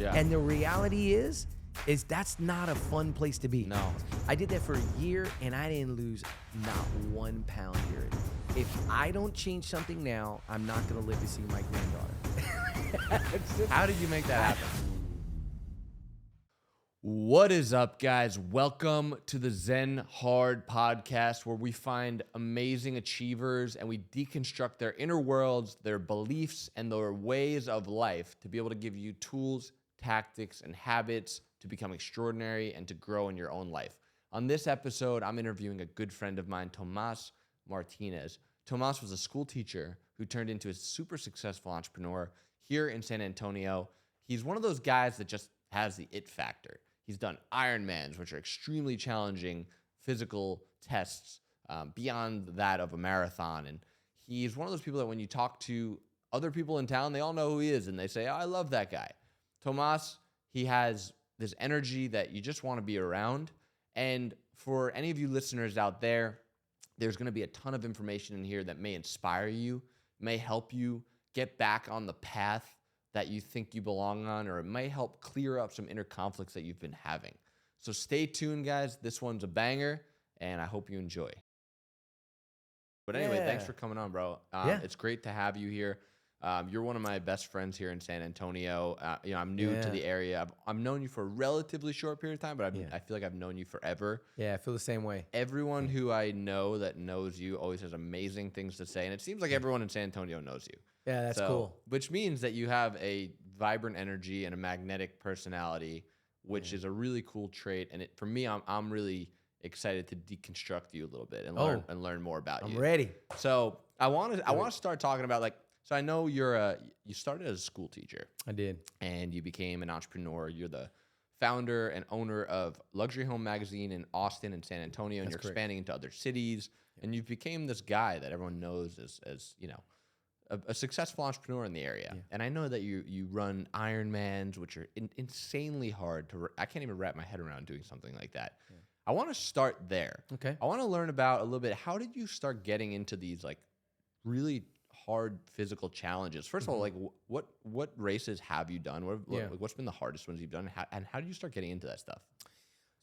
Yeah. And the reality is that's not a fun place to be. No. I did that for a year and I didn't lose not 1 pound during it. If I don't change something now, I'm not going to live to see my granddaughter. How did you make that happen? What is up, guys? Welcome to the ZenHard Podcast, where we find amazing achievers and we deconstruct their inner worlds, their beliefs, and their ways of life to be able to give you tools, tactics, and habits to become extraordinary and to grow in your own life. On this episode, I'm interviewing a good friend of mine, Tomas Martinez. Tomas was a school teacher who turned into a super successful entrepreneur here in San Antonio. He's one of those guys that just has the it factor. He's done Ironmans, which are extremely challenging physical tests beyond that of a marathon. And he's one of those people that when you talk to other people in town, they all know who he is. And they say, oh, I love that guy. Tomas, he has this energy that you just want to be around. And for any of you listeners out there, there's going to be a ton of information in here that may inspire you, may help you get back on the path that you think you belong on, or it may help clear up some inner conflicts that you've been having. So stay tuned, guys. This one's a banger, and I hope you enjoy. But anyway, Thanks for coming on, bro. It's great to have you here. You're one of my best friends here in San Antonio. I'm new to the area. I've known you for a relatively short period of time, but I feel like I've known you forever. Yeah, I feel the same way. Everyone who I know that knows you always has amazing things to say, and it seems like everyone in San Antonio knows you. Yeah, that's cool. Which means that you have a vibrant energy and a magnetic personality, which is a really cool trait. And for me, I'm really excited to deconstruct you a little bit and learn more about you. I'm ready. So I want to start talking about so I know you started as a school teacher. I did. And you became an entrepreneur. You're the founder and owner of Luxury Home Magazine in Austin and San Antonio, and you're expanding into other cities. Yeah. And you became this guy that everyone knows as a successful entrepreneur in the area. Yeah. And I know that you run Ironmans, which are insanely hard I can't even wrap my head around doing something like that. Yeah. I want to start there. Okay. I want to learn about a little bit, how did you start getting into these really hard physical challenges? First of all, what races have you done? What's been the hardest ones you've done? And how did you start getting into that stuff?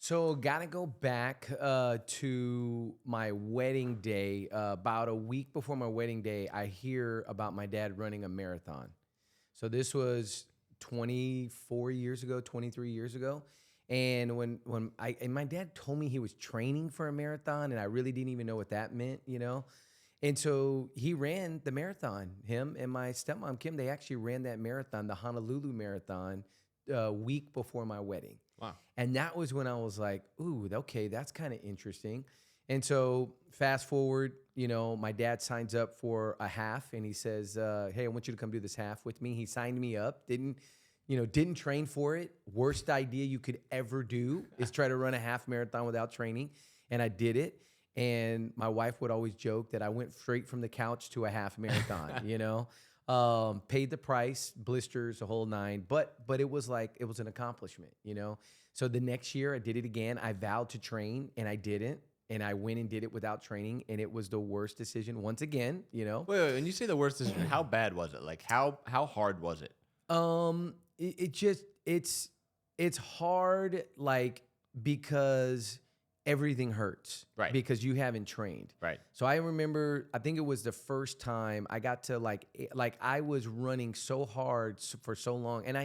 So gotta go back to my wedding day. About a week before my wedding day, I hear about my dad running a marathon. So this was 23 years ago. And when my dad told me he was training for a marathon, and I really didn't even know what that meant, And so he ran the marathon. Him and my stepmom, Kim, they actually ran that marathon, the Honolulu Marathon, a week before my wedding. Wow. And that was when I was like, ooh, okay, that's kind of interesting. And so fast forward, my dad signs up for a half, and he says, hey, I want you to come do this half with me. He signed me up, didn't train for it. Worst idea you could ever do is try to run a half marathon without training. And I did it. And my wife would always joke that I went straight from the couch to a half marathon, paid the price, blisters, the whole nine, but it was an accomplishment, So the next year I did it again. I vowed to train and I didn't. And I went and did it without training, and it was the worst decision once again, Wait, when you say the worst decision, how bad was it? How hard was it? It's hard, because everything hurts, right? Because you haven't trained, right? So I remember, I think it was the first time I got to I was running so hard for so long, and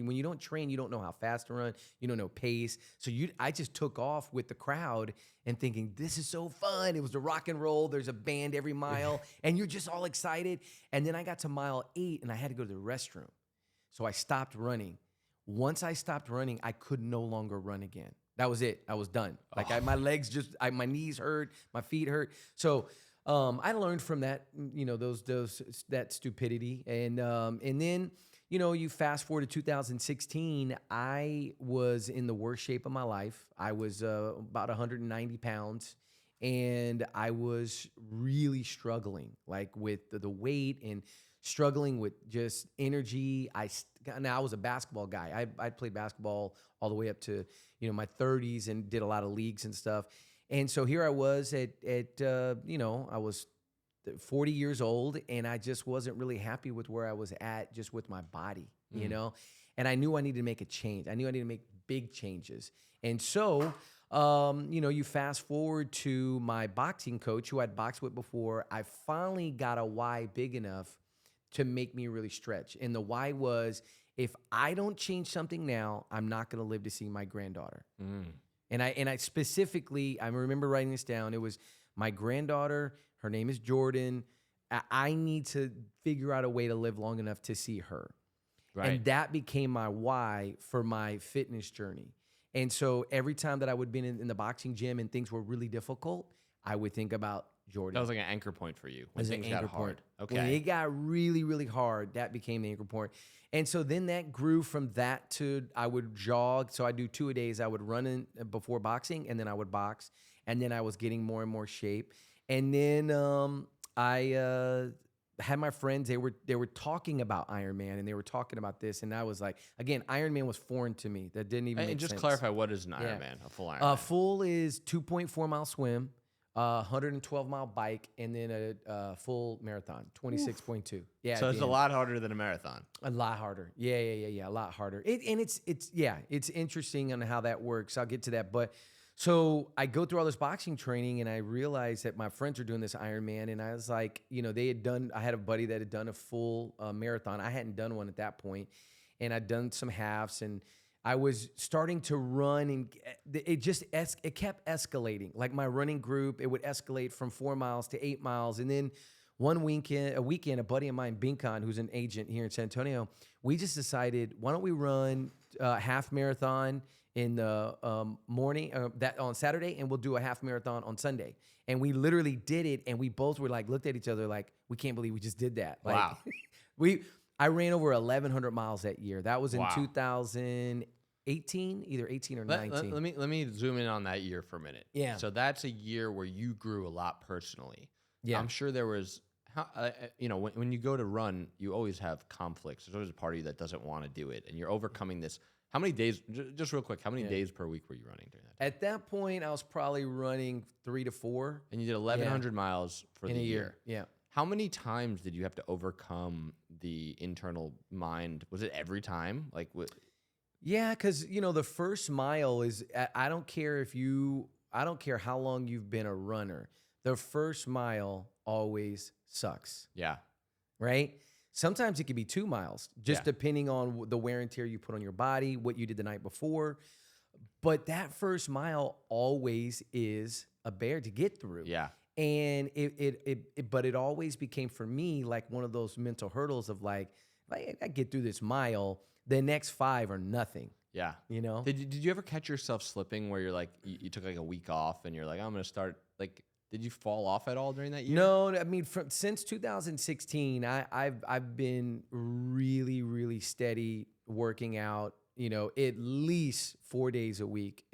when you don't train, you don't know how fast to run, you don't know pace, so I just took off with the crowd and thinking this is so fun. It was the rock and roll. There's a band every mile, and you're just all excited. And then I got to mile 8, and I had to go to the restroom, so I stopped running. Once I stopped running, I could no longer run again. That was it. I was done. My legs my knees hurt, my feet hurt. So I learned from that, that stupidity. And then, you fast forward to 2016, I was in the worst shape of my life. I was about 190 pounds, and I was really struggling, with the weight and struggling with just energy. I was a basketball guy. I played basketball all the way up to, my 30s and did a lot of leagues and stuff. And so here I was I was 40 years old, and I just wasn't really happy with where I was at just with my body, And I knew I needed to make a change. I knew I needed to make big changes. And so, you fast forward to my boxing coach who I'd boxed with before. I finally got a why big enough to make me really stretch. And the why was, if I don't change something now, I'm not going to live to see my granddaughter. And I specifically, I remember writing this down. It was my granddaughter. Her name is Jordan. I need to figure out a way to live long enough to see her. Right. And that became my why for my fitness journey. And so every time that I would be in the boxing gym and things were really difficult, I would think about Jordan. That was like an anchor point for you when As things an got anchor hard. point. Okay. When it got really, really hard, that became the anchor point. And so then that grew from that to I would jog. So I do 2 a days. I would run in before boxing, and then I would box. And then I was getting more and more shape. And then I had my friends. They were talking about Ironman, and they were talking about this. And I was like, again, Ironman was foreign to me. That didn't even make sense. And just clarify, what is an Ironman? A full Ironman? Full is 2.4 mile swim, 112 mile bike, and then a full marathon, 26.2. Yeah. So it's a lot harder than a marathon. A lot harder. Yeah. A lot harder. It's interesting on how that works. I'll get to that. But so I go through all this boxing training, and I realized that my friends are doing this Ironman, and I was like, I had a buddy that had done a full marathon. I hadn't done one at that point, and I'd done some halves, and I was starting to run, and it kept escalating. Like my running group, it would escalate from 4 miles to 8 miles. And then one weekend, a buddy of mine, Binkan, who's an agent here in San Antonio, we just decided, why don't we run a half marathon in the morning, that on Saturday, and we'll do a half marathon on Sunday. And we literally did it, and we both were like, looked at each other like, we can't believe we just did that. Like, Wow. I ran over 1,100 miles that year. That was in 2018, either 18 or 19. Let me zoom in on that year for a minute. Yeah. So that's a year where you grew a lot personally. Yeah. I'm sure there was, when you go to run, you always have conflicts. There's always a part of you that doesn't want to do it, and you're overcoming this. How many days, just real quick, how many days per week were you running during that time? At that point, I was probably running 3 to 4. And you did 1,100 miles for in the a year. Yeah. How many times did you have to overcome the internal mind? Was it every time? Like what? Yeah, because the first mile is, I don't care how long you've been a runner. The first mile always sucks. Yeah. Right? Sometimes it could be 2 miles, just depending on the wear and tear you put on your body, what you did the night before. But that first mile always is a bear to get through. Yeah. And it always became for me like one of those mental hurdles of like, if I get through this mile, the next 5 are nothing. Yeah. Did Did you ever catch yourself slipping where you're like, you took like a week off and you're like, I'm going to start, like, did you fall off at all during that year? No, I mean, since 2016, I've been really, really steady working out, at least 4 days a week.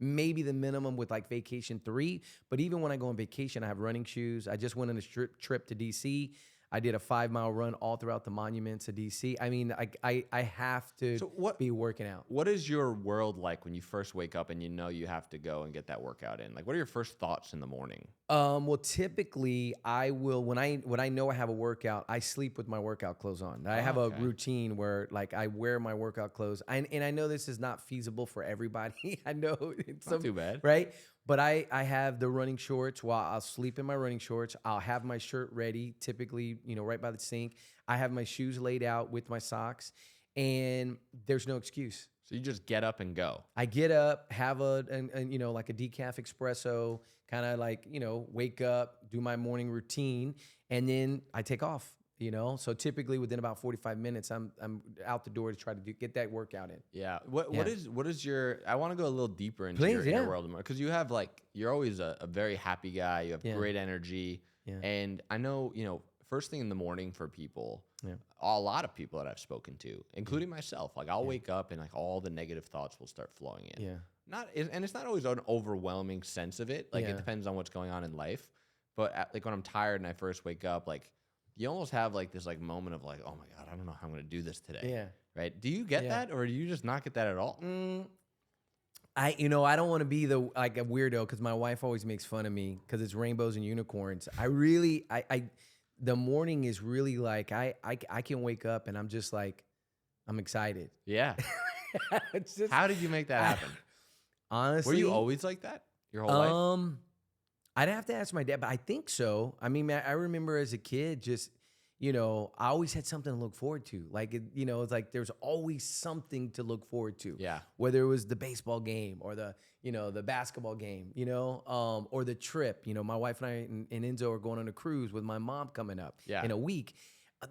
Maybe the minimum with like vacation 3, but even when I go on vacation, I have running shoes. I just went on a trip to DC. I did a 5-mile run all throughout the monuments of DC. I mean, I have to be working out. What is your world like when you first wake up and you have to go and get that workout in? Like, what are your first thoughts in the morning? Well, typically I will, when I know I have a workout, I sleep with my workout clothes on. I have a routine where like I wear my workout clothes. And I know this is not feasible for everybody. I know it's not too bad. Right? But I have the running shorts. While I'll sleep in my running shorts, I'll have my shirt ready, typically, right by the sink. I have my shoes laid out with my socks, and there's no excuse. So you just get up and go. I get up, have like a decaf espresso, kind of like, wake up, do my morning routine, and then I take off. So typically within about 45 minutes, I'm out the door to try to get that workout in. Yeah. What is your? I want to go a little deeper into your inner world because you have you're always a very happy guy. You have great energy, and I know first thing in the morning for people, a lot of people that I've spoken to, including myself, like I'll wake up and like all the negative thoughts will start flowing in. Yeah. And it's not always an overwhelming sense of it. Like it depends on what's going on in life, but like when I'm tired and I first wake up, like. You almost have like this like moment of like, oh my God, I don't know how I'm going to do this today. Yeah. Right. Do you get that or do you just not get that at all? I don't want to be a weirdo because my wife always makes fun of me because it's rainbows and unicorns. The morning is really like, I can wake up and I'm just like, I'm excited. Yeah. It's just, How did you make that happen? honestly, Were you always like that your whole life? I'd have to ask my dad, but I think so. I mean, I remember as a kid, just, I always had something to look forward to. Like, it's like there's always something to look forward to. Yeah. Whether it was the baseball game or the basketball game, or the trip. My wife and I and Enzo are going on a cruise with my mom coming up in a week.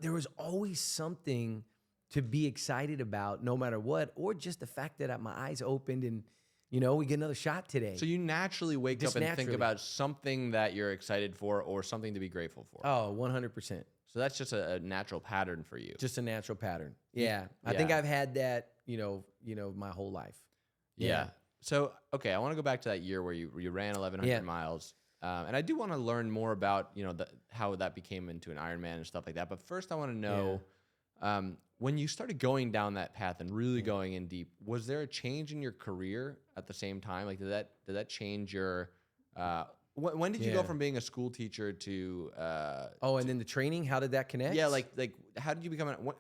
There was always something to be excited about, no matter what, or just the fact that my eyes opened and, we get another shot today. So you naturally wake up and think about something that you're excited for or something to be grateful for. Oh, 100%. So that's just a natural pattern for you. Just a natural pattern. Yeah. I think I've had that, my whole life. Yeah. So, okay, I want to go back to that year where you ran 1,100 miles. And I do want to learn more about, how that became into an Ironman and stuff like that. But first I want to know, when you started going down that path and really going in deep, was there a change in your career at the same time? Like, did that change your, when did you go from being a school teacher to, and then the training, how did that connect? Yeah. Like how did you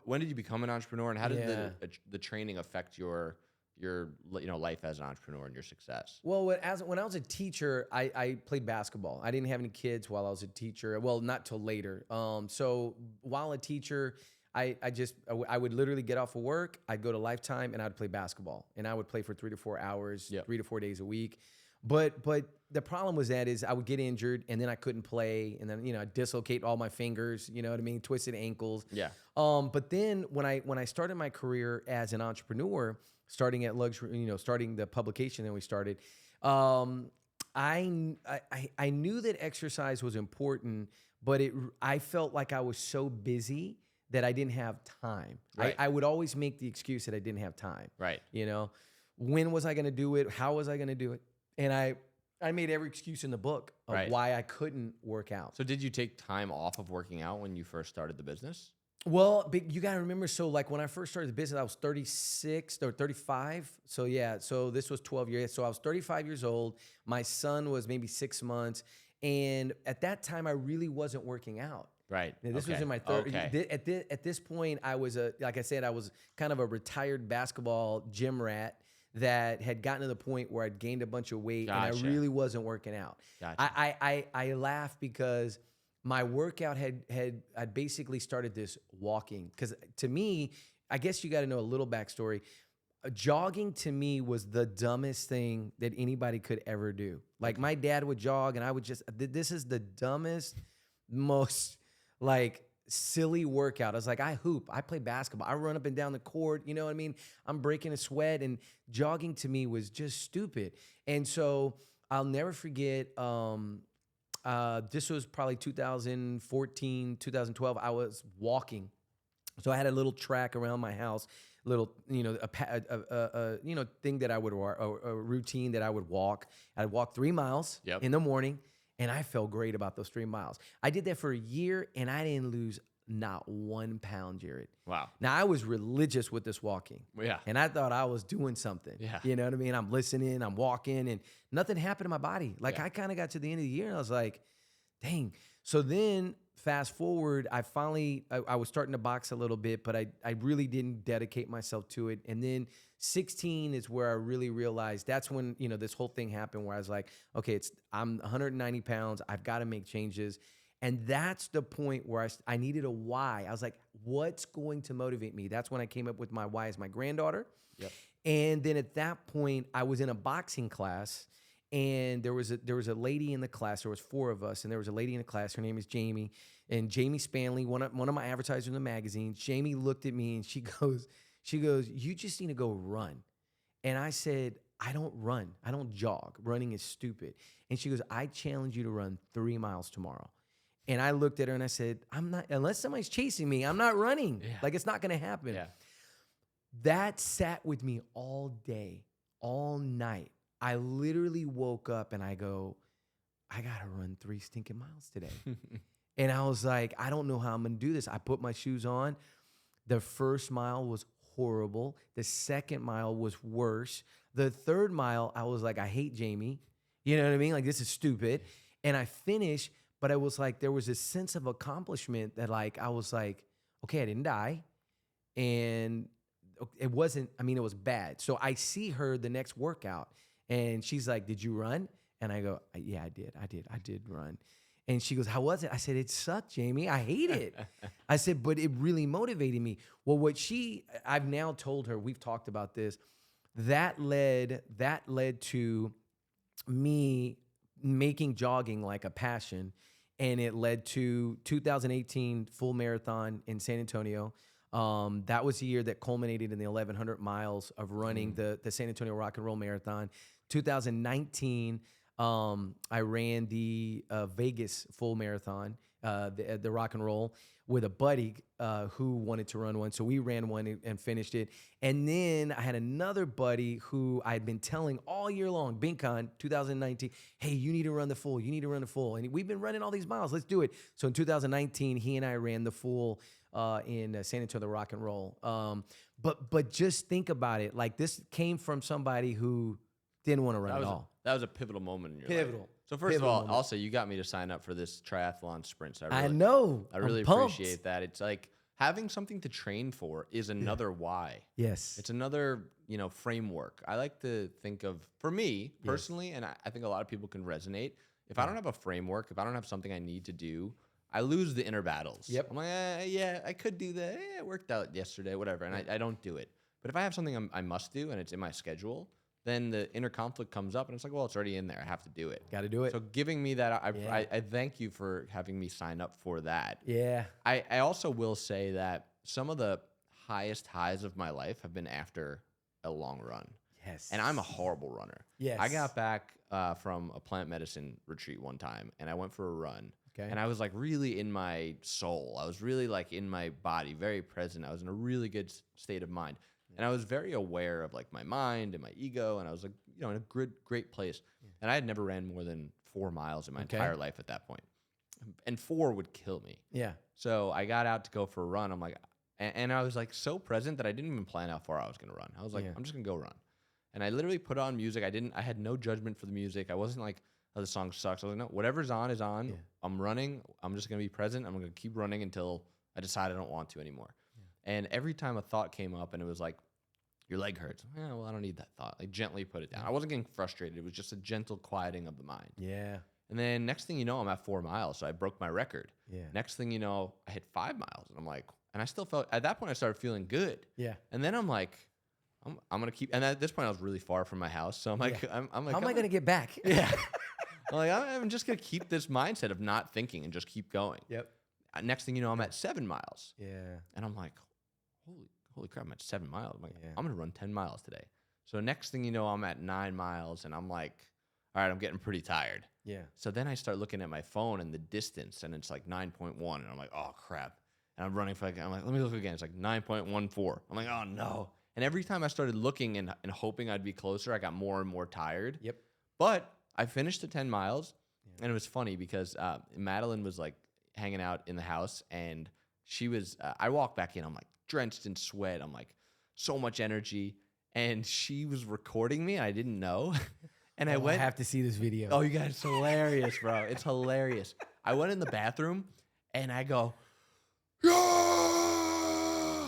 when did you become an entrepreneur, and how did the training affect your life as an entrepreneur and your success? Well, when I was a teacher, I played basketball. I didn't have any kids while I was a teacher. Well, not till later. So while a teacher, I would literally get off of work. I'd go to Lifetime and I'd play basketball, and I would play for 3 to 4 hours, 3 to 4 days a week. But the problem was that I would get injured and then I couldn't play, and then I'd dislocate all my fingers, you know what I mean, twisted ankles. Yeah. But then when I started my career as an entrepreneur, starting at luxury, starting the publication that we started, I knew that exercise was important, but I felt like I was so busy that I didn't have time. Right. I would always make the excuse that I didn't have time. Right. When was I going to do it? How was I going to do it? And I made every excuse in the book of why I couldn't work out. So did you take time off of working out when you first started the business? Well, you got to remember, so like when I first started the business, I was 36 or 35. So yeah, so this was 12 years. So I was 35 years old. My son was maybe 6 months. And at that time, I really wasn't working out. Right. Now, this was in my 30s. Okay. At this point, I was like I said, I was kind of a retired basketball gym rat that had gotten to the point where I'd gained a bunch of weight and I really wasn't working out. Gotcha. I laugh because my workout I'd basically started this walking. Because to me, I guess you got to know a little backstory. Jogging to me was the dumbest thing that anybody could ever do. Like my dad would jog and I would this is the dumbest, most like silly workout. I was like, I hoop, I play basketball, I run up and down the court, you know what I mean? I'm breaking a sweat, and jogging to me was just stupid. And so I'll never forget, this was probably 2014, 2012, I was walking. So I had a little track around my house, little, a thing that I would, a routine that I would walk. I'd walk 3 miles in the morning. And I felt great about those 3 miles. I did that for a year, and I didn't lose not 1 pound, Jared. Wow. Now, I was religious with this walking. Yeah. And I thought I was doing something. Yeah. You know what I mean? I'm listening, I'm walking, and nothing happened to my body. Like, I kind of got to the end of the year, and I was like, dang. So then, fast forward, I was starting to box a little bit, but I really didn't dedicate myself to it. And then 16 is where I really realized, that's when, this whole thing happened where I was like, okay, I'm 190 pounds. I've got to make changes. And that's the point where I needed a why. I was like, what's going to motivate me? That's when I came up with my why as my granddaughter. Yep. And then at that point, I was in a boxing class, and there was a lady in the class. There was 4 of us, and there was a lady in the class. Her name is Jamie, and Jamie Spanley, one of my advertisers in the magazine. Jamie looked at me and she goes, you just need to go run. And I said, I don't run. I don't jog. Running is stupid. And she goes, I challenge you to run 3 miles tomorrow. And I looked at her and I said, I'm not, unless somebody's chasing me, I'm not running. Yeah. Like, it's not going to happen. Yeah. That sat with me all day, all night. I literally woke up and I go, I got to run 3 stinking miles today. And I was like, I don't know how I'm going to do this. I put my shoes on. The first mile was horrible. The second mile was worse. The third mile, I was like, I hate Jamie. You know what I mean? Like, this is stupid. And I finished, but I was like, there was this sense of accomplishment that, like, I was like, okay, I didn't die. And it wasn't, I mean, it was bad. So I see her the next workout and she's like, did you run? And I go, yeah, I did run. And she goes, how was it? I said, it sucked, Jamie. I hate it. I said, but it really motivated me. Well, I've now told her, we've talked about this, that led to me making jogging like a passion. And it led to 2018 full marathon in San Antonio. That was the year that culminated in the 1,100 miles of running the San Antonio Rock and Roll Marathon. 2019, I ran the Vegas full marathon, the rock and roll, with a buddy who wanted to run one. So we ran one and finished it. And then I had another buddy who I had been telling all year long, Bincon, 2019, hey, you need to run the full. You need to run the full. And we've been running all these miles. Let's do it. So in 2019, he and I ran the full in San Antonio Rock and Roll. But just think about it. Like, this came from somebody who didn't want to run at all. That was a pivotal moment in your life. So first of all, also, you got me to sign up for this triathlon sprint. So I know. I really appreciate that. It's like having something to train for is another why. Yes. It's another, framework. I like to think of, for me personally, and I think a lot of people can resonate, if I don't have a framework, if I don't have something I need to do, I lose the inner battles. Yep. I'm like, yeah, I could do that. It worked out yesterday, whatever. And I don't do it. But if I have something I must do and it's in my schedule, then the inner conflict comes up and it's like, well, it's already in there. I have to do it. Got to do it. So giving me that, I thank you for having me sign up for that. Yeah. I also will say that some of the highest highs of my life have been after a long run. Yes. And I'm a horrible runner. Yes. I got back from a plant medicine retreat one time and I went for a run. Okay. And I was like really in my soul. I was really like in my body, very present. I was in a really good state of mind. And I was very aware of like my mind and my ego. And I was like, in a great place. And I had never ran more than 4 miles in my entire life at that point. And 4 would kill me. Yeah. So I got out to go for a run. I'm like, and I was like so present that I didn't even plan how far I was going to run. I was like, I'm just going to go run. And I literally put on music. I had no judgment for the music. I wasn't like, oh, the song sucks. I was like, no, whatever's on is on. Yeah. I'm running. I'm just going to be present. I'm going to keep running until I decide I don't want to anymore. Yeah. And every time a thought came up and it was like, your leg hurts. Yeah, well, I don't need that thought. Like, gently put it down. I wasn't getting frustrated. It was just a gentle quieting of the mind. Yeah. And then next thing you know, I'm at 4 miles. So I broke my record. Yeah. Next thing you know, I hit 5 miles. And I'm like, and I still felt, at that point, I started feeling good. Yeah. And then I'm like, I'm going to keep, and at this point, I was really far from my house. So I'm like, I'm like, how am I going to get back? Yeah. I'm like, I'm just going to keep this mindset of not thinking and just keep going. Yep. Next thing you know, I'm at 7 miles. Yeah. And I'm like, holy crap, I'm at 7 miles. I'm like, I'm going to run 10 miles today. So next thing you know, I'm at 9 miles and I'm like, all right, I'm getting pretty tired. Yeah. So then I start looking at my phone and the distance and it's like 9.1 and I'm like, oh crap. And I'm running for like, I'm like, let me look again. It's like 9.14. I'm like, oh no. And every time I started looking and hoping I'd be closer, I got more and more tired. Yep. But I finished the 10 miles and it was funny because Madeline was like hanging out in the house and she was, I walked back in, I'm like drenched in sweat. I'm like, so much energy. And she was recording me and I didn't know. And I have to see this video. Oh, you guys, it's hilarious, bro. It's hilarious. I went in the bathroom and I go,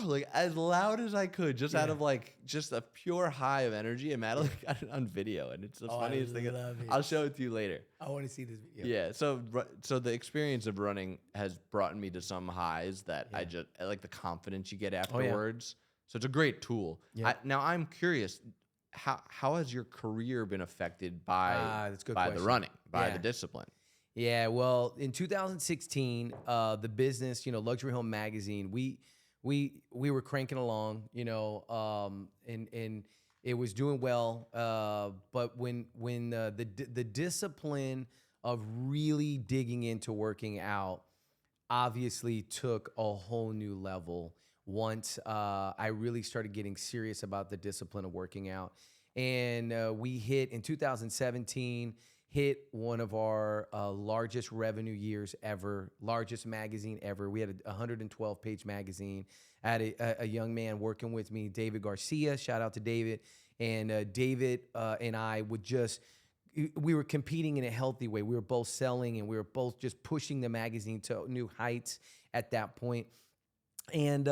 like as loud as I could, just out of like just a pure high of energy. And Madeline got it on video, and it's the funniest thing. I'll show it to you later. I want to see this video. Yeah. So the experience of running has brought me to some highs that I like the confidence you get afterwards. So it's a great tool. Yeah. Now I'm curious. How has your career been affected by the running, by the discipline? Yeah, well, in 2016, the business, Luxury Home Magazine, we were cranking along, and it was doing well. But when the discipline of really digging into working out obviously took a whole new level once I really started getting serious about the discipline of working out. And we hit, in 2017, one of our largest revenue years ever, largest magazine ever. We had a 112-page magazine. I had a young man working with me, David Garcia. Shout out to David. And David and I we were competing in a healthy way. We were both selling and we were both just pushing the magazine to new heights at that point. And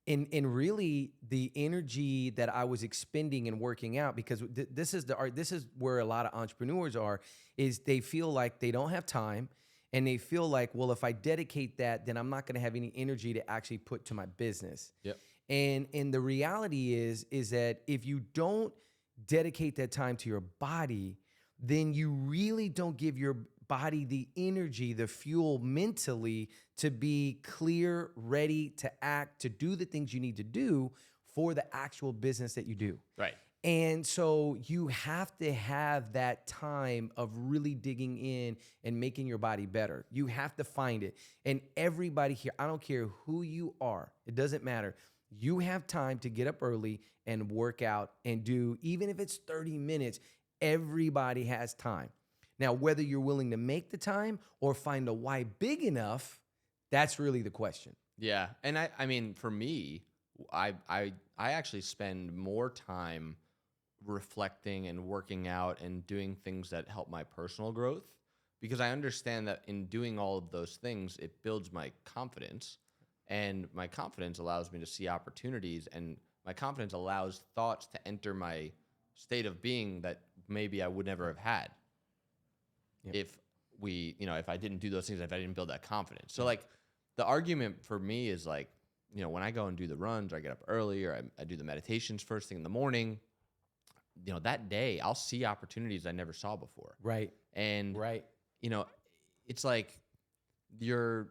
and really the energy that I was expending and working out, because this is the art, this is where a lot of entrepreneurs are, is they feel like they don't have time, and they feel like, well, if I dedicate that, then I'm not going to have any energy to actually put to my business. Yep. And the reality is that if you don't dedicate that time to your body, then you really don't give your body the energy, the fuel mentally to be clear, ready to act, to do the things you need to do for the actual business that you do. Right. And so you have to have that time of really digging in and making your body better. You have to find it. And everybody here, I don't care who you are, it doesn't matter. You have time to get up early and work out and do, even if it's 30 minutes, everybody has time. Now, whether you're willing to make the time or find a why big enough, that's really the question. Yeah. And I mean, for me, I actually spend more time reflecting and working out and doing things that help my personal growth, because I understand that in doing all of those things, it builds my confidence, and my confidence allows me to see opportunities, and my confidence allows thoughts to enter my state of being that maybe I would never have had. Yep. If I didn't do those things, if I didn't build that confidence. So like the argument for me is like, when I go and do the runs, or I get up early, or I do the meditations first thing in the morning, that day I'll see opportunities I never saw before. Right. And right. It's like your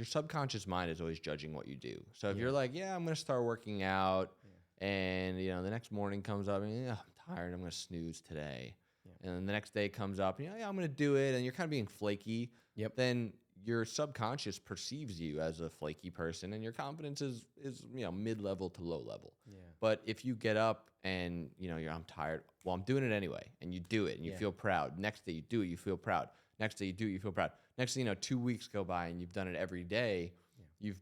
subconscious mind is always judging what you do. So if you're like, I'm going to start working out, and the next morning comes up and I'm tired, I'm going to snooze today. And then the next day comes up and I'm going to do it, and you're kind of being flaky. Yep. Then your subconscious perceives you as a flaky person, and your confidence is mid-level to low level. Yeah. But if you get up and I'm tired, well, I'm doing it anyway, and you do it and you feel proud. Next day you do it, you feel proud. Next day you do it, you feel proud. Next thing 2 weeks go by and you've done it every day. Yeah.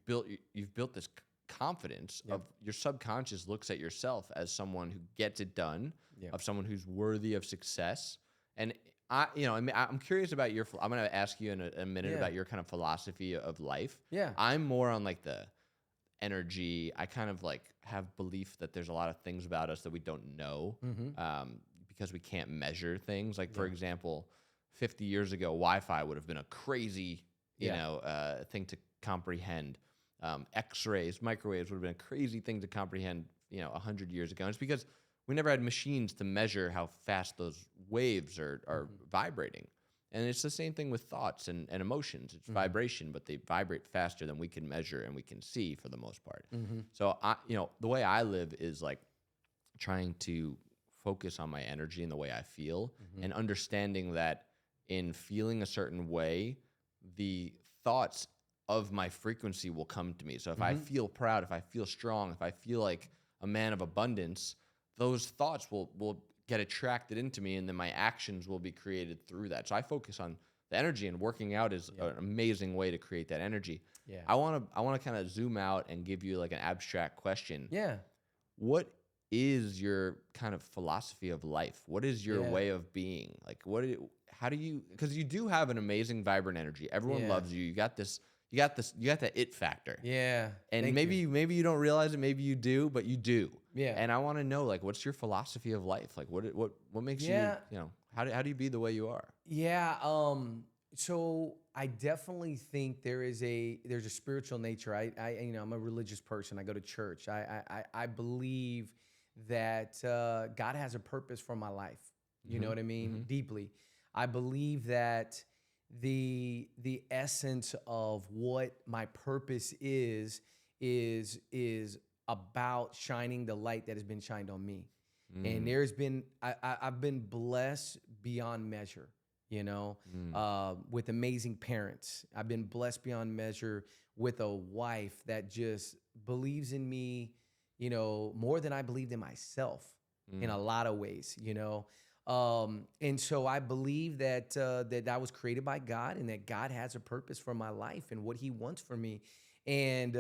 You've built this confidence of your subconscious looks at yourself as someone who gets it done, of someone who's worthy of success. And I'm curious about I'm going to ask you in a minute about your kind of philosophy of life. Yeah. I'm more on like the energy. I kind of like have belief that there's a lot of things about us that we don't know, because we can't measure things. Like, for example, 50 years ago, Wi-Fi would have been a crazy, thing to comprehend. X-rays, microwaves would have been a crazy thing to comprehend, 100 years ago. And it's because we never had machines to measure how fast those waves are vibrating. And it's the same thing with thoughts and emotions. It's vibration, but they vibrate faster than we can measure and we can see for the most part. So the way I live is like trying to focus on my energy and the way I feel, and understanding that in feeling a certain way, the thoughts of my frequency will come to me. So if I feel proud, if I feel strong, if I feel like a man of abundance, those thoughts will get attracted into me, and then my actions will be created through that. So I focus on the energy, and working out is an amazing way to create that energy. Yeah. I want to kind of zoom out and give you like an abstract question. Yeah. What is your kind of philosophy of life? What is your way of being? Like how do you, because you do have an amazing, vibrant energy. Everyone loves you. You got that it factor. Yeah. And maybe you don't realize it, maybe you do, but you do. Yeah. And I want to know, like, what's your philosophy of life? Like, what makes you, how do you be the way you are? Yeah. So I definitely think there's a spiritual nature. I'm a religious person. I go to church. I believe that God has a purpose for my life. You know what I mean? Deeply. I believe that the essence of what my purpose is about shining the light that has been shined on me. And I've been blessed beyond measure, with amazing parents. I've been blessed beyond measure with a wife that just believes in me, more than I believed in myself in a lot of ways, and so I believe that that I was created by God, and that God has a purpose for my life and what He wants for me. And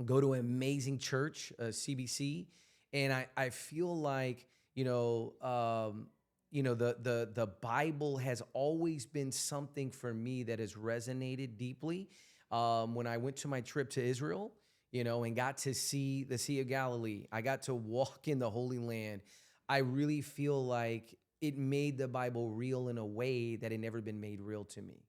go to an amazing church, CBC, and I feel like the Bible has always been something for me that has resonated deeply. When I went to my trip to Israel, and got to see the Sea of Galilee. I got to walk in the Holy Land. I really feel like it made the Bible real in a way that had never been made real to me.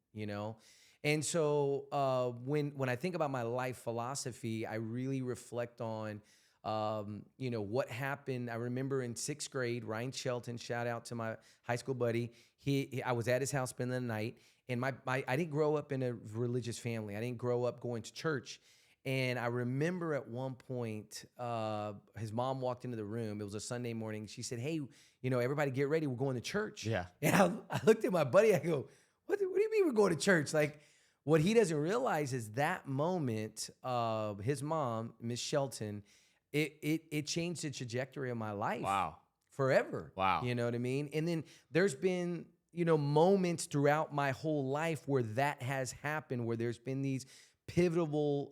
And so when I think about my life philosophy, I really reflect on, what happened. I remember in 6th grade, Ryan Shelton, shout out to my high school buddy. I was at his house spending the night, and I didn't grow up in a religious family. I didn't grow up going to church. And I remember at one point, his mom walked into the room. It was a Sunday morning. She said, "Hey, everybody get ready. We're going to church." Yeah. And I looked at my buddy. I go, what do you mean we're going to church? Like, what he doesn't realize is that moment of his mom, Miss Shelton, it changed the trajectory of my life. Wow. Forever. Wow. You know what I mean? And then there's been, moments throughout my whole life where that has happened, where there's been these pivotal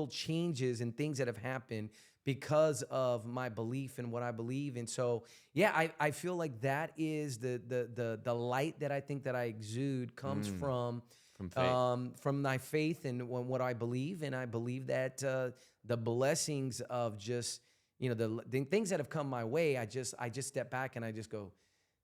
changes and things that have happened because of my belief in what I believe. And so, yeah, I feel like that is the light that I think that I exude comes from faith. From my faith and what I believe. And I believe that the blessings of just, the things that have come my way, I just step back and I just go,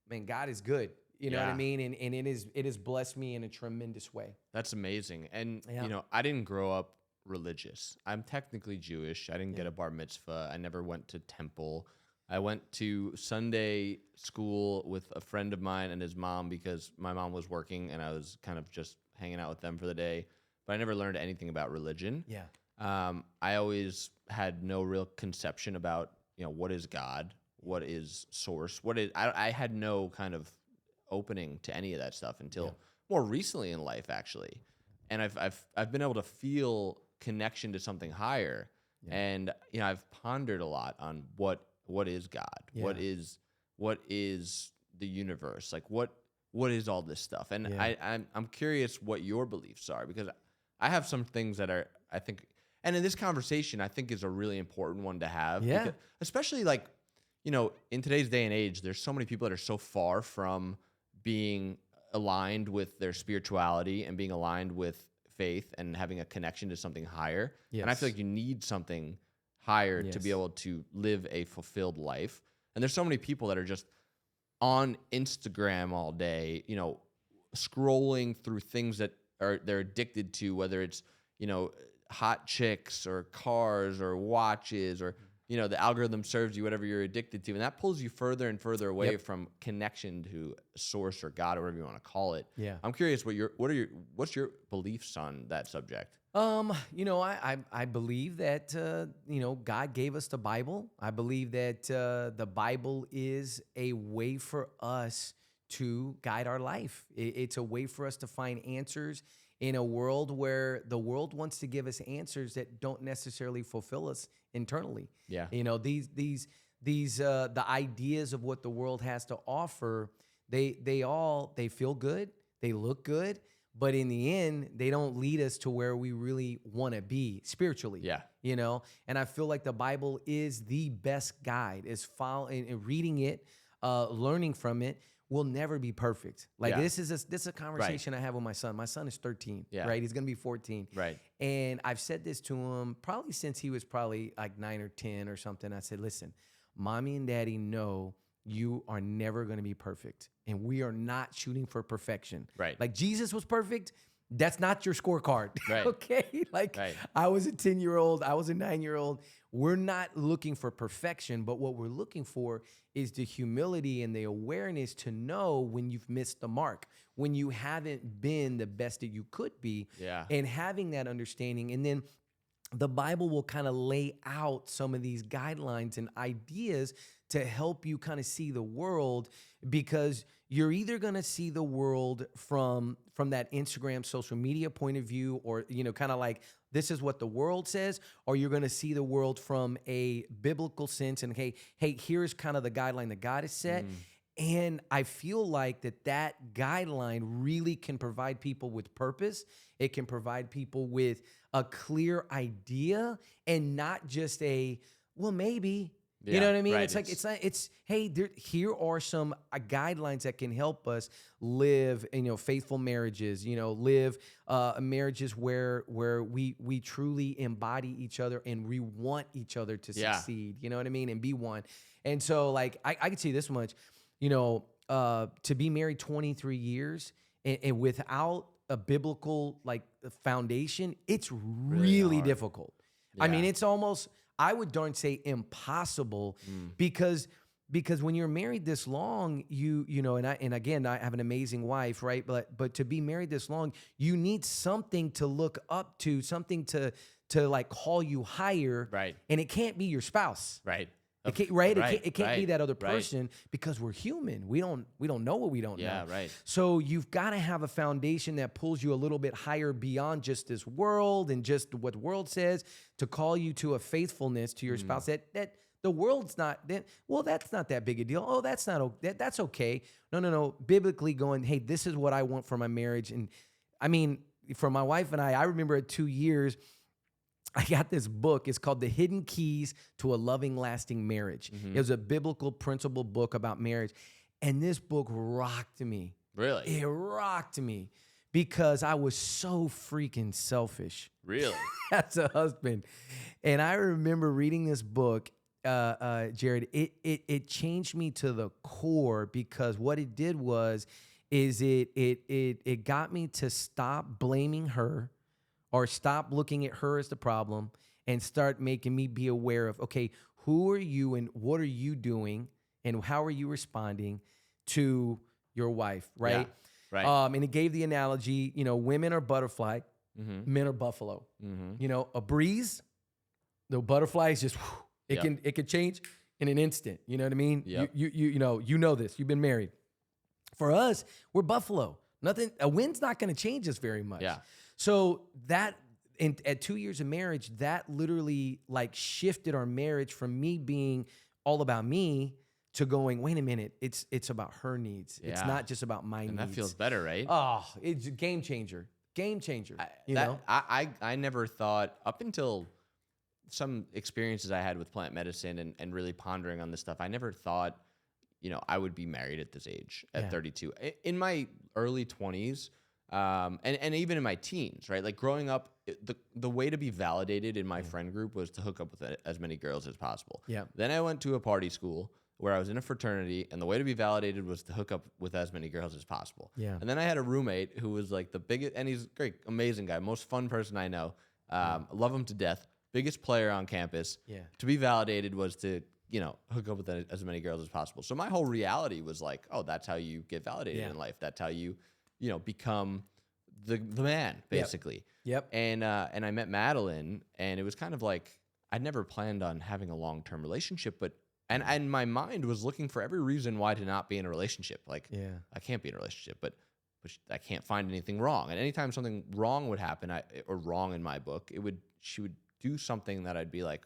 man, God is good. You know what I mean? And it has blessed me in a tremendous way. That's amazing. And, I didn't grow up religious. I'm technically Jewish. I didn't get a bar mitzvah. I never went to temple. I went to Sunday school with a friend of mine and his mom because my mom was working and I was kind of just hanging out with them for the day. But I never learned anything about religion. Yeah. I always had no real conception about, what is God? What is source? I had no kind of opening to any of that stuff until more recently in life, actually. And I've been able to feel connection to something higher. Yeah. And I've pondered a lot on what is God? Yeah. What is the universe? Like what is all this stuff? And I'm curious what your beliefs are, because I have some things that are, I think, and in this conversation, I think is a really important one to have. Yeah. Because, especially like, in today's day and age, there's so many people that are so far from being aligned with their spirituality and being aligned with faith and having a connection to something higher. Yes. And I feel like you need something higher to be able to live a fulfilled life. And there's so many people that are just on Instagram all day, scrolling through things that they're addicted to, whether it's, hot chicks or cars or watches or the algorithm serves you whatever you're addicted to, and that pulls you further and further away from connection to source or God or whatever you want to call it. Yeah, I'm curious what's your beliefs on that subject? I believe that God gave us the Bible. I believe that the Bible is a way for us to guide our life. It's a way for us to find answers in a world where the world wants to give us answers that don't necessarily fulfill us internally. Yeah. The ideas of what the world has to offer, they feel good, they look good, but in the end, they don't lead us to where we really want to be spiritually. Yeah. And I feel like the Bible is the best guide. Is following, reading it, learning from it. Will never be perfect. Like this is a conversation I have with my son. My son is 13, right? He's gonna be 14. Right. And I've said this to him probably since he was probably like 9 or 10 or something. I said, listen, mommy and daddy know you are never gonna be perfect. And we are not shooting for perfection. Right. Like Jesus was perfect. That's not your scorecard. Right. Okay. Like I was a 10-year-old, I was a 9-year-old. We're not looking for perfection, but what we're looking for is the humility and the awareness to know when you've missed the mark, when you haven't been the best that you could be, and having that understanding. And then the Bible will kind of lay out some of these guidelines and ideas to help you kind of see the world, because you're either going to see the world from that Instagram social media point of view, or, kind of like, this is what the world says, or you're going to see the world from a biblical sense. And hey, here's kind of the guideline that God has set. And I feel like that guideline really can provide people with purpose. It can provide people with a clear idea, and not just well, maybe, You know what I mean? right. It's like, hey, here are some guidelines that can help us live, faithful marriages, live marriages where we truly embody each other and we want each other to succeed, you know what I mean? And be one. And so like, I can say this much, to be married 23 years and without a biblical like foundation, it's really difficult. Yeah. I mean, it's almost, I would darn say impossible because when you're married this long, and again, I have an amazing wife, right? But to be married this long, you need something to look up to, something to like call you higher. Right. And it can't be your spouse. Right. It can't, right? Right, It can't be that other right. person because we're human. We don't know what we don't know. Yeah, right. So you've got to have a foundation that pulls you a little bit higher beyond just this world and just what the world says to call you to a faithfulness to your spouse that the world's not that, well, that's not that big a deal. Oh, that's okay. No. Biblically going, hey, this is what I want for my marriage. And I mean, for my wife and I remember at 2 years, I got this book. It's called The Hidden Keys to a Loving, Lasting Marriage. It was a biblical principle book about marriage. And this book rocked me. Really? It rocked me because I was so freaking selfish. Really? As a husband. And I remember reading this book, Jared, it changed me to the core because what it did is it got me to stop blaming her or stop looking at her as the problem and start making me be aware of, okay, who are you and what are you doing and how are you responding to your wife, right? Yeah, right. And it gave the analogy, women are butterfly, men are buffalo. A breeze, the butterfly is just, it can change in an instant. You know what I mean? Yep. You know this. You've been married. For us, we're buffalo. A wind's not going to change us very much. Yeah. So that at 2 years of marriage, that literally like shifted our marriage from me being all about me to going, wait a minute, it's about her needs. Yeah. It's not just about my needs. And that feels better, right? Oh, it's a game changer. Game changer. I never thought, up until some experiences I had with plant medicine and really pondering on this stuff, I never thought, I would be married at this age at 32. In my early 20s, and even in my teens, right? Like growing up, the way to be validated in my friend group was to hook up with as many girls as possible. Yeah. Then I went to a party school where I was in a fraternity, and the way to be validated was to hook up with as many girls as possible. Yeah. And then I had a roommate who was like the biggest, and he's a great, amazing guy, most fun person I know. Love him to death. Biggest player on campus. Yeah. To be validated was to hook up with as many girls as possible. So my whole reality was like, oh, that's how you get validated in life. That's how you become the man, basically. Yep. And I met Madeline, and it was kind of like I'd never planned on having a long-term relationship, but and my mind was looking for every reason why to not be in a relationship. Like, I can't be in a relationship, but I can't find anything wrong. And anytime something wrong would happen, or wrong in my book, she would do something that I'd be like,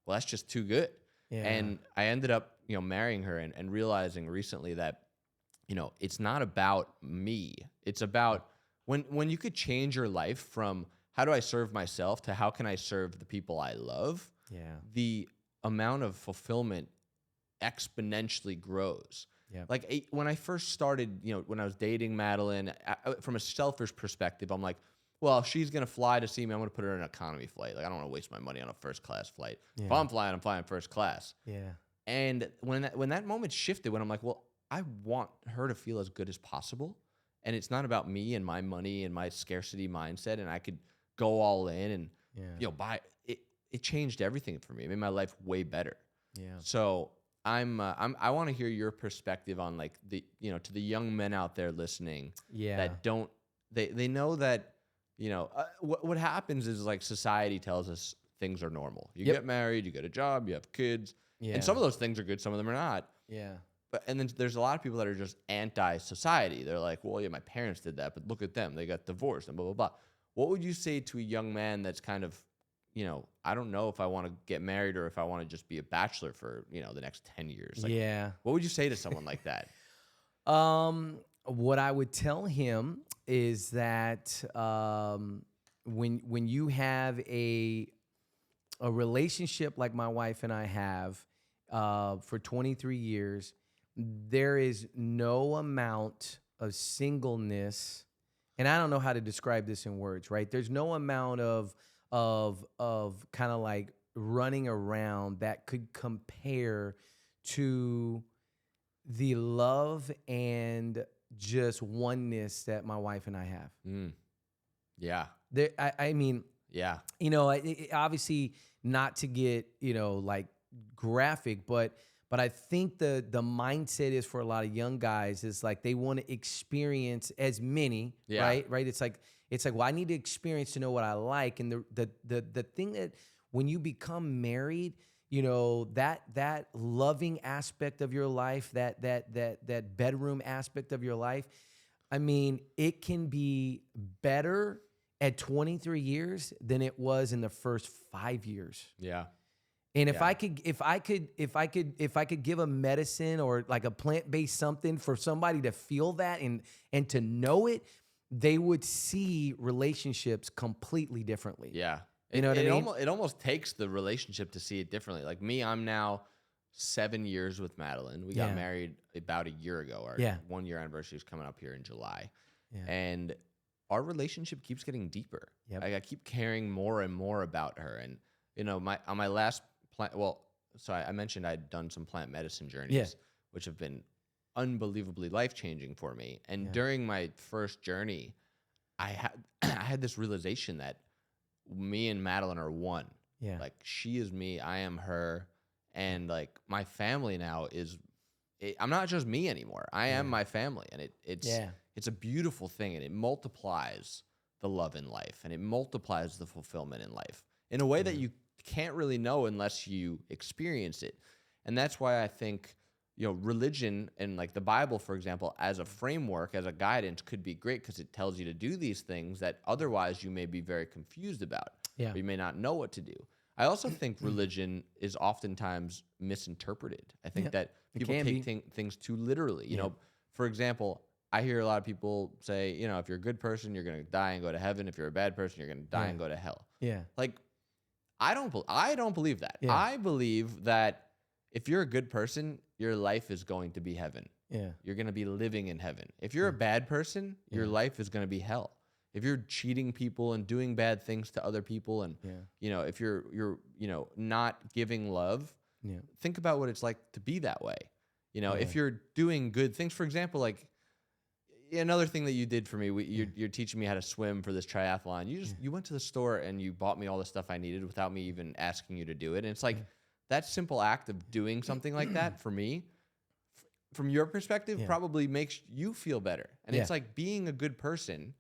well, that's just too good. Yeah. And I ended up, marrying her and realizing recently that, it's not about me. It's about when you could change your life from how do I serve myself to how can I serve the people I love? Yeah. The amount of fulfillment exponentially grows. Yeah. Like when I first started, when I was dating Madeline, from a selfish perspective, I'm like, well, if she's going to fly to see me, I'm going to put her in an economy flight. Like, I don't want to waste my money on a first class flight. Yeah. If I'm flying first class. Yeah. And when that moment shifted, when I'm like, well, I want her to feel as good as possible. And it's not about me and my money and my scarcity mindset. And I could go all in and, buy it. It changed everything for me. It made my life way better. Yeah. So I want to hear your perspective on like to the young men out there listening that don't, they know that, what happens is like society tells us things are normal. You get married, you get a job, you have kids. Yeah. And some of those things are good, some of them are not. Yeah. And then there's a lot of people that are just anti-society. They're like, well, yeah, my parents did that, but look at them. They got divorced and blah, blah, blah. What would you say to a young man that's kind of, I don't know if I want to get married or if I want to just be a bachelor for, the next 10 years? Like, what would you say to someone like that? What I would tell him is that when you have a relationship like my wife and I have, for 23 years. There is no amount of singleness, and I don't know how to describe this in words, right? There's no amount of kind of like running around that could compare to the love and just oneness that my wife and I have. Yeah. I mean, Yeah. obviously not to get, like graphic, but I think the mindset is for a lot of young guys is like they want to experience as many, right? Right. It's like, well, I need to experience to know what I like. And the thing that when you become married, that loving aspect of your life, that bedroom aspect of your life, I mean, it can be better at 23 years than it was in the first 5 years. Yeah. And if I could give a medicine or like a plant-based something for somebody to feel that and to know it, they would see relationships completely differently. Yeah. You know what I mean? It almost takes the relationship to see it differently. Like me, I'm now 7 years with Madeline. We got married about a year ago. Our 1 year anniversary is coming up here in July. Yeah. And our relationship keeps getting deeper. Yep. Like I keep caring more and more about her. And, on my last plant, so I mentioned I'd done some plant medicine journeys, which have been unbelievably life-changing for me. And during my first journey, I had this realization that me and Madeline are one. Yeah. Like she is me, I am her. And like my family now I'm not just me anymore. I am my family. And it's a beautiful thing. And it multiplies the love in life. And it multiplies the fulfillment in life in a way that you can't really know unless you experience it. And that's why I think, religion and like the Bible, for example, as a framework, as a guidance could be great because it tells you to do these things that otherwise you may be very confused about. Yeah. Or you may not know what to do. I also think religion is oftentimes misinterpreted. I think that people take things too literally. For example, I hear a lot of people say, if you're a good person, you're going to die and go to heaven. If you're a bad person, you're going to die and go to hell. Yeah. Like, I don't believe that. Yeah. I believe that if you're a good person, your life is going to be heaven. Yeah. You're going to be living in heaven. If you're a bad person, your life is going to be hell. If you're cheating people and doing bad things to other people and if you're not giving love, think about what it's like to be that way. If you're doing good things, for example, like another thing that you did for me, you're teaching me how to swim for this triathlon. You went to the store and you bought me all the stuff I needed without me even asking you to do it. And it's like that simple act of doing something like that for me, from your perspective, probably makes you feel better. And it's like being a good person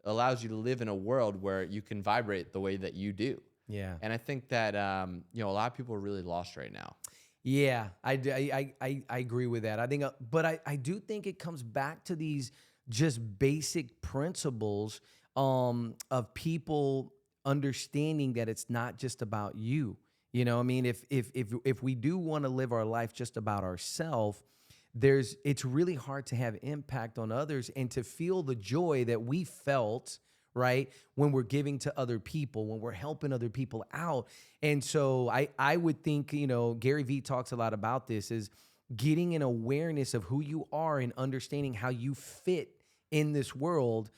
allows you to live in a world where you can vibrate the way that you do. Yeah. And I think that, a lot of people are really lost right now. Yeah, I agree with that. I think, but I do think it comes back to these just basic principles of people understanding that it's not just about you. I mean, if we do want to live our life just about ourselves, it's really hard to have impact on others and to feel the joy that we felt, right, when we're giving to other people, when we're helping other people out. And so I would think, Gary Vee talks a lot about this, is getting an awareness of who you are and understanding how you fit in this world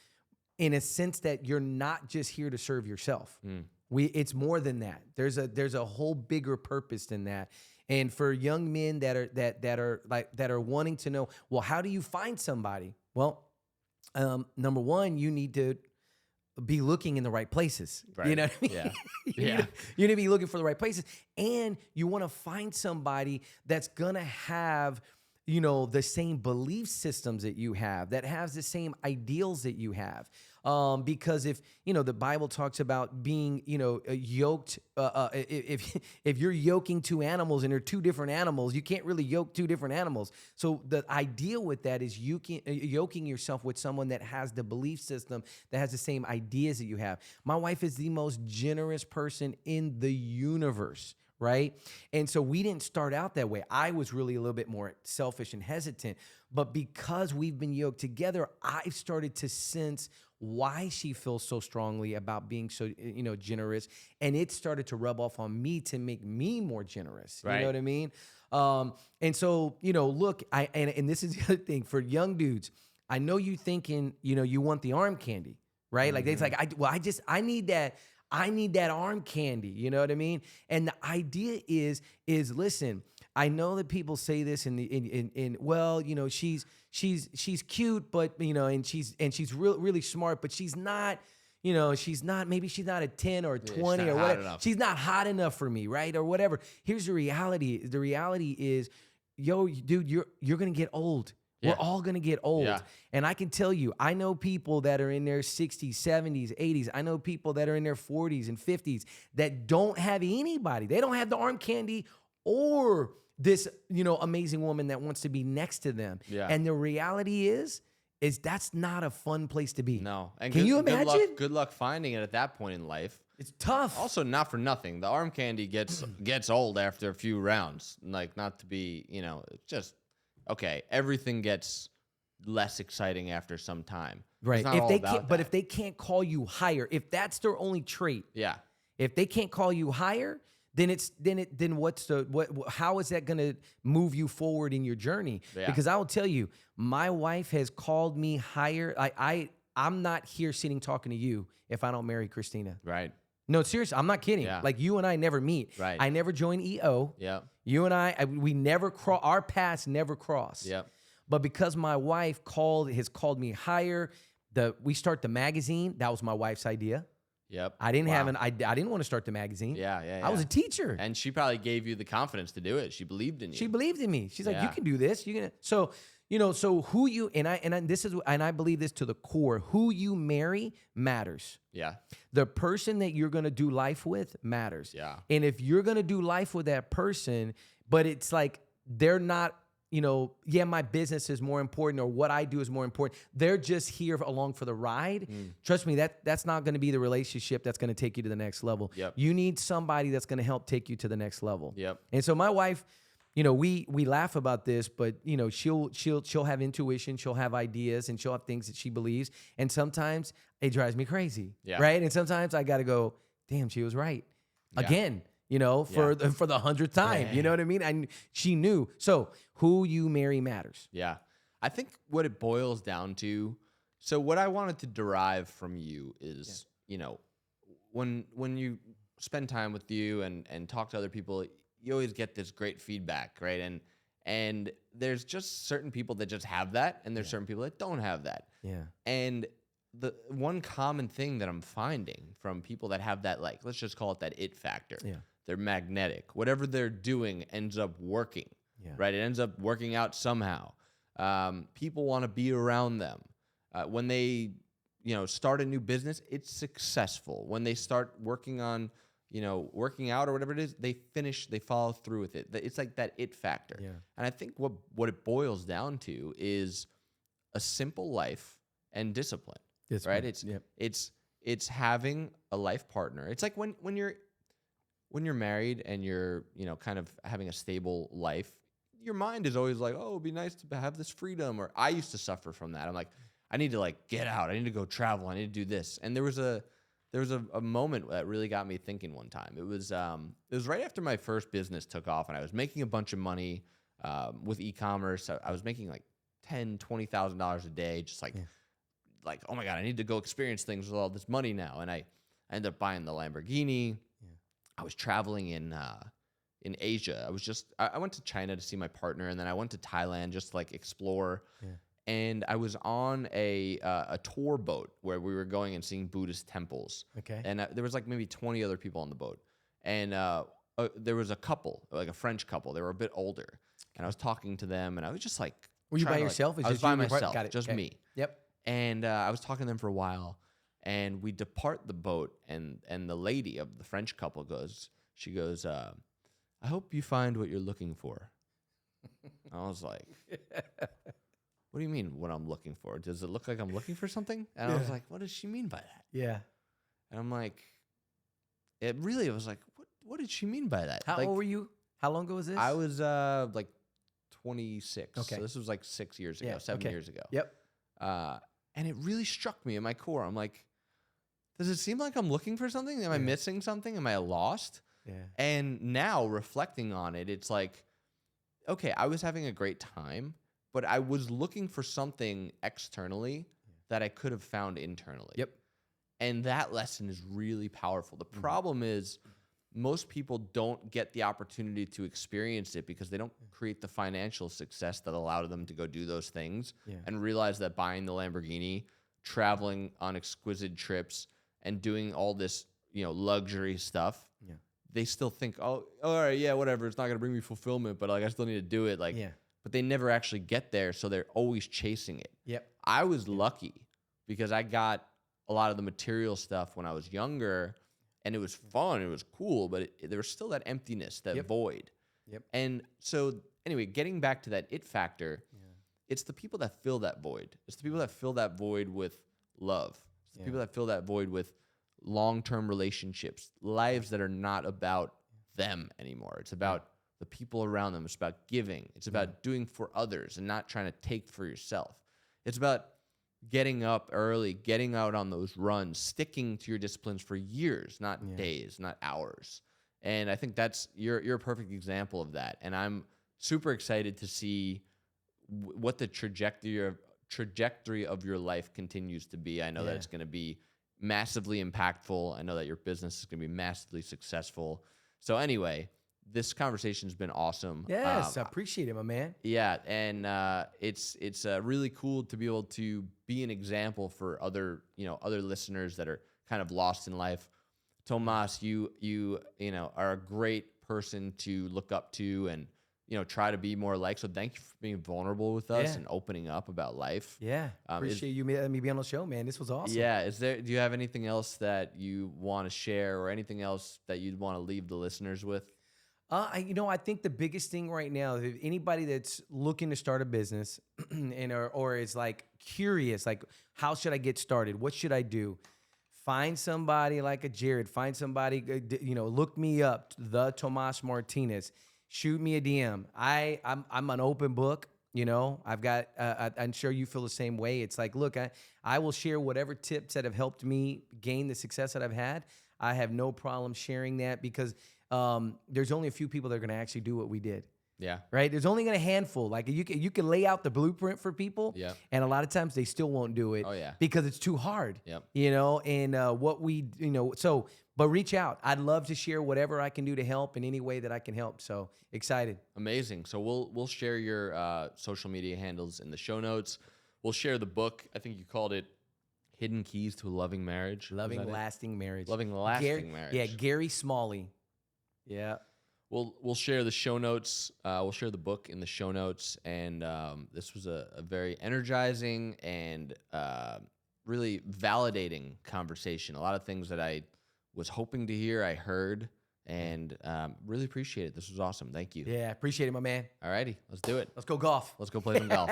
in a sense that you're not just here to serve yourself. It's more than that. There's a whole bigger purpose than that. And for young men that are wanting to know, well, how do you find somebody? Well, number one, you need to be looking in the right places. Right. You know what I mean? Yeah. You need to be looking for the right places. And you want to find somebody that's going to have, the same belief systems that you have, that has the same ideals that you have. Because if, the Bible talks about being, yoked, if you're yoking two animals and they're two different animals, you can't really yoke two different animals. So the idea with that is yoking yourself with someone that has the belief system, that has the same ideas that you have. My wife is the most generous person in the universe. Right. And so we didn't start out that way. I was really a little bit more selfish and hesitant. But because we've been yoked together, I've started to sense why she feels so strongly about being so, generous. And it started to rub off on me to make me more generous. Right. You know what I mean? And so, look, and this is the other thing for young dudes. I know you thinking, you want the arm candy, right? Like it's like, I need that. I need that arm candy. You know what I mean? And the idea is listen, I know that people say this she's cute, but and she's really smart, but she's not, maybe she's not a 10 or a 20 or whatever. She's not hot enough for me, right? Or whatever. Here's the reality. The reality is, yo, dude, you're going to get old. Yeah. We're all going to get old. Yeah. And I can tell you, I know people that are in their 60s, 70s, 80s. I know people that are in their 40s and 50s that don't have anybody. They don't have the arm candy or this, amazing woman that wants to be next to them. Yeah. And the reality is that's not a fun place to be. No. And can you imagine? Good luck finding it at that point in life. It's tough. Also, not for nothing. The arm candy gets old after a few rounds. Like, not to be, it's just, okay, everything gets less exciting after some time. Right. If they can't call you higher, if that's their only trait. Yeah. If they can't call you higher, then how is that going to move you forward in your journey? Yeah. Because I will tell you, my wife has called me higher. I'm not here sitting talking to you if I don't marry Christina. Right. No, seriously, I'm not kidding. Yeah. Like, you and I never meet. Right. I never joined EO. Yeah. You and we never our paths never cross. Yep. But because my wife has called me higher, we start the magazine. That was my wife's idea. Yep. I didn't I didn't want to start the magazine. Yeah. I was a teacher. And she probably gave you the confidence to do it. She believed in you. She believed in me. She's like, you can do this. So who you and I believe this to the core. Who you marry matters. Yeah. The person that you're gonna do life with matters. Yeah. And if you're gonna do life with that person, but it's like they're not, my business is more important or what I do is more important. They're just here along for the ride. Trust me, that's not gonna be the relationship that's gonna take you to the next level. Yep. You need somebody that's gonna help take you to the next level. Yep. And so my wife, we laugh about this, but she'll have intuition, she'll have ideas, and she'll have things that she believes. And sometimes it drives me crazy, right? And sometimes I got to go, damn, she was right again. For the 100th time. Yeah. You know what I mean? And she knew. So who you marry matters. Yeah, I think what it boils down to. So what I wanted to derive from you is, when you spend time with you and talk to other people, you always get this great feedback, right? And there's just certain people that just have that, and there's certain people that don't have that. Yeah. And the one common thing that I'm finding from people that have that, like, let's just call it that it factor. Yeah. They're magnetic. Whatever they're doing ends up working, right? It ends up working out somehow. People want to be around them. When they, start a new business, it's successful. When they start working on working out or whatever it is, they follow through with it. It's like that it factor. Yeah. And I think what it boils down to is a simple life and discipline, right? It's having a life partner. It's like when you're married and you're, kind of having a stable life, your mind is always like, oh, it'd be nice to have this freedom. Or I used to suffer from that. I'm like, I need to get out. I need to go travel. I need to do this. And there was a moment that really got me thinking one time. It was right after my first business took off, and I was making a bunch of money with e-commerce. I was making like $10,000, $20,000 a day, just like, oh my God, I need to go experience things with all this money now. And I ended up buying the Lamborghini. Yeah. I was traveling in Asia. I went to China to see my partner, and then I went to Thailand just to explore. Yeah. And I was on a tour boat where we were going and seeing Buddhist temples. Okay. And there was maybe 20 other people on the boat. And there was a couple, a French couple. They were a bit older. And I was talking to them, and I was just were you by yourself? I was by myself, Got it. just me. Yep. And I was talking to them for a while, and we depart the boat, and the lady of the French couple goes, I hope you find what you're looking for. I was like, what do you mean what I'm looking for? Does it look like I'm looking for something? And I was like, what does she mean by that? Yeah. And I'm like, I was like, what did she mean by that? How old were you? How long ago was this? I was 26. Okay. So this was 6 years ago, 7 years ago. Yep. And it really struck me in my core. I'm like, does it seem like I'm looking for something? Am I missing something? Am I lost? Yeah. And now reflecting on it, it's like, okay, I was having a great time, but I was looking for something externally that I could have found internally. Yep. And that lesson is really powerful. The problem is most people don't get the opportunity to experience it because they don't create the financial success that allowed them to go do those things and realize that buying the Lamborghini, traveling on exquisite trips, and doing all this, luxury stuff, they still think, oh, all right, yeah, whatever. It's not going to bring me fulfillment, but like I still need to do it. But they never actually get there. So they're always chasing it. Yep. I was lucky because I got a lot of the material stuff when I was younger, and it was fun. It was cool, but there was still that emptiness, that void. Yep. And so anyway, getting back to that it factor, it's the people that fill that void. It's the people that fill that void with love. It's the people that fill that void with long-term relationships, lives that are not about them anymore. It's about the people around them. It's about giving. It's about doing for others and not trying to take for yourself. It's about getting up early, getting out on those runs, sticking to your disciplines for years, not days, not hours. And I think you're a perfect example of that. And I'm super excited to see what the trajectory of your life continues to be. I know that it's going to be massively impactful. I know that your business is going to be massively successful. So anyway, this conversation's been awesome. Yes, I appreciate it, my man. Yeah, and it's really cool to be able to be an example for other listeners that are kind of lost in life. Tomas, you are a great person to look up to and try to be more like. So thank you for being vulnerable with us and opening up about life. Yeah, appreciate you letting me be on the show, man. This was awesome. Yeah, do you have anything else that you want to share or anything else that you'd want to leave the listeners with? I think the biggest thing right now, if anybody that's looking to start a business or is like curious, like how should I get started? What should I do? Find somebody like a Jared. Find somebody, look me up, the Tomas Martinez. Shoot me a DM. I'm an open book. I've got. I'm sure you feel the same way. It's like, look, I will share whatever tips that have helped me gain the success that I've had. I have no problem sharing that because there's only a few people that are going to actually do what we did. Yeah. Right. There's only going to a handful. Like you can lay out the blueprint for people. Yeah. And a lot of times they still won't do it. Oh yeah. Because it's too hard. Yep. And what we but reach out. I'd love to share whatever I can do to help in any way that I can help. So excited. Amazing. So we'll share your social media handles in the show notes. We'll share the book. I think you called it Hidden Keys to a Loving Marriage. Loving Lasting Marriage. Loving Lasting Marriage. Yeah, Gary Smalley. Yeah. We'll share the show notes. We'll share the book in the show notes. And this was a very energizing and really validating conversation. A lot of things that I was hoping to hear, I heard, and really appreciate it. This was awesome. Thank you. Yeah, appreciate it, my man. All righty, let's do it. Let's go golf. Let's go play some golf.